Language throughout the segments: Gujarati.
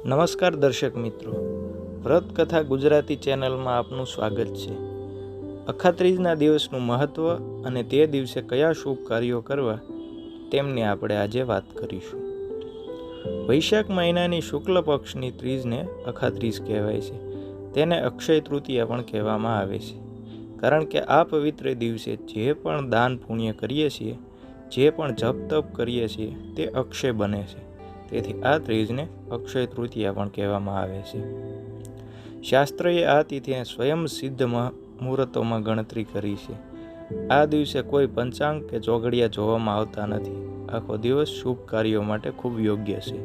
નમસ્કાર દર્શક મિત્રો, વ્રત કથા ગુજરાતી ચેનલમાં આપનું સ્વાગત છે. અખાત્રીજના દિવસનું મહત્વ અને તે દિવસે કયા શુભ કાર્યો કરવા તેમની આપણે આજે વાત કરીશું. વૈશાખ મહિનાની શુક્લ પક્ષની ત્રીજને અખાત્રીજ કહેવાય છે. તેને અક્ષય તૃતીયા પણ કહેવામાં આવે છે, કારણ કે આ પવિત્ર દિવસે જે પણ દાન પુણ્ય કરીએ છીએ, જે પણ જપ તપ કરીએ છીએ તે અક્ષય બને છે. તેથી આ ત્રીજને અક્ષય તૃતીયા પણ કહેવામાં આવે છે. શાસ્ત્રએ આ તિથિને સ્વયં સિદ્ધ મુહૂર્તોમાં ગણતરી કરી છે. આ દિવસે કોઈ પંચાંગ કે ચોઘડિયા જોવામાં આવતા નથી. આખો દિવસ શુભ કાર્યો માટે ખૂબ યોગ્ય છે.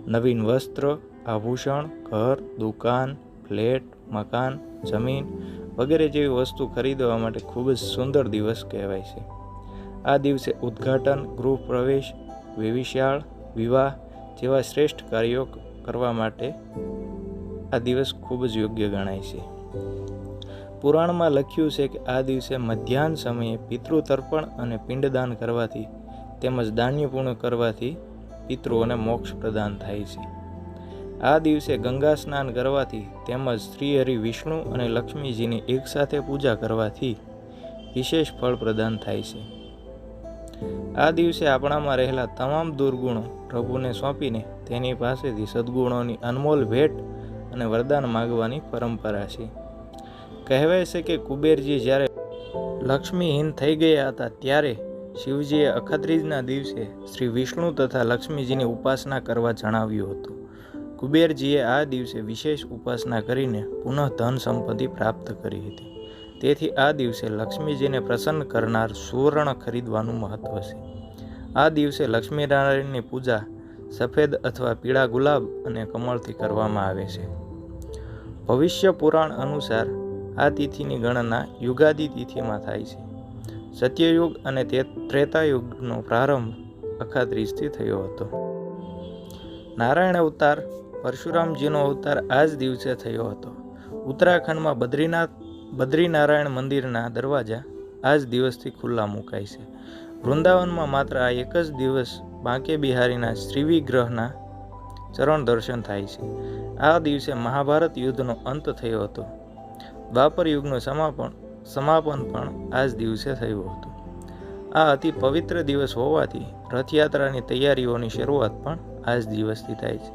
નવીન વસ્ત્ર, આભૂષણ, ઘર, દુકાન, ફ્લેટ, મકાન, જમીન વગેરે જેવી વસ્તુ ખરીદવા માટે ખૂબ જ સુંદર દિવસ કહેવાય છે. આ દિવસે ઉદ્ઘાટન, ગૃહ પ્રવેશ, વેવિશાળ, વિવાહ જેવા શ્રેષ્ઠ કાર્યો કરવા માટે આ દિવસ ખૂબ જ યોગ્ય ગણાય છે. પુરાણમાં લખ્યું છે કે આ દિવસે મધ્યાહન સમયે પિતૃતર્પણ અને પિંડદાન કરવાથી તેમજ દાન્ય પુણ્ય કરવાથી પિતૃઓને મોક્ષ પ્રદાન થાય છે. આ દિવસે ગંગા સ્નાન કરવાથી તેમજ શ્રી હરિ, વિષ્ણુ અને લક્ષ્મીજીની એકસાથે પૂજા કરવાથી વિશેષ ફળ પ્રદાન થાય છે. આ દિવસે આપણામાં રહેલા તમામ દુર્ગુણો પ્રભુને સોંપીને તેની પાસેથી સદ્ગુણોની અનમોલ ભેટ અને વરદાન માગવાની પરંપરા છે. કહેવાય છે કે કુબેરજી જ્યારે લક્ષ્મીહીન થઈ ગયા હતા ત્યારે શિવજીએ અખાત્રીજના દિવસે શ્રી વિષ્ણુ તથા લક્ષ્મીજીની ઉપાસના કરવા જણાવ્યું હતું. કુબેરજીએ આ દિવસે વિશેષ ઉપાસના કરીને પુનઃ ધન સંપત્તિ પ્રાપ્ત કરી હતી. તેથી આ દિવસે લક્ષ્મીજીને પ્રસન્ન કરનાર સુવર્ણ ખરીદવાનું મહત્વ છે. આ દિવસે લક્ષ્મીનારાયણની પૂજા સફેદ અથવા પીળા ગુલાબ અને કમળથી કરવામાં આવે છે. ભવિષ્ય પુરાણ અનુસાર આ તિથિની ગણના યુગાદિ તિથિમાં થાય છે. સત્યયુગ અને ત્રેતાયુગનો પ્રારંભ અખાત્રીજથી થયો હતો. નારાયણ અવતાર, પરશુરામજીનો અવતાર આ જ દિવસે થયો હતો. ઉત્તરાખંડમાં બદ્રીનારાયણ મંદિરના દરવાજા આ જ દિવસથી ખુલ્લા મુકાય છે. વૃંદાવનમાં માત્ર આ એક જ દિવસ બાંકે બિહારીના શ્રીવિગ્રહના ચરણ દર્શન થાય છે. આ દિવસે મહાભારત યુદ્ધનો અંત થયો હતો. દ્વાપર યુગનું સમાપન પણ આ જ દિવસે થયું હતું. આ અતિ પવિત્ર દિવસ હોવાથી રથયાત્રાની તૈયારીઓની શરૂઆત પણ આ જ દિવસથી થાય છે.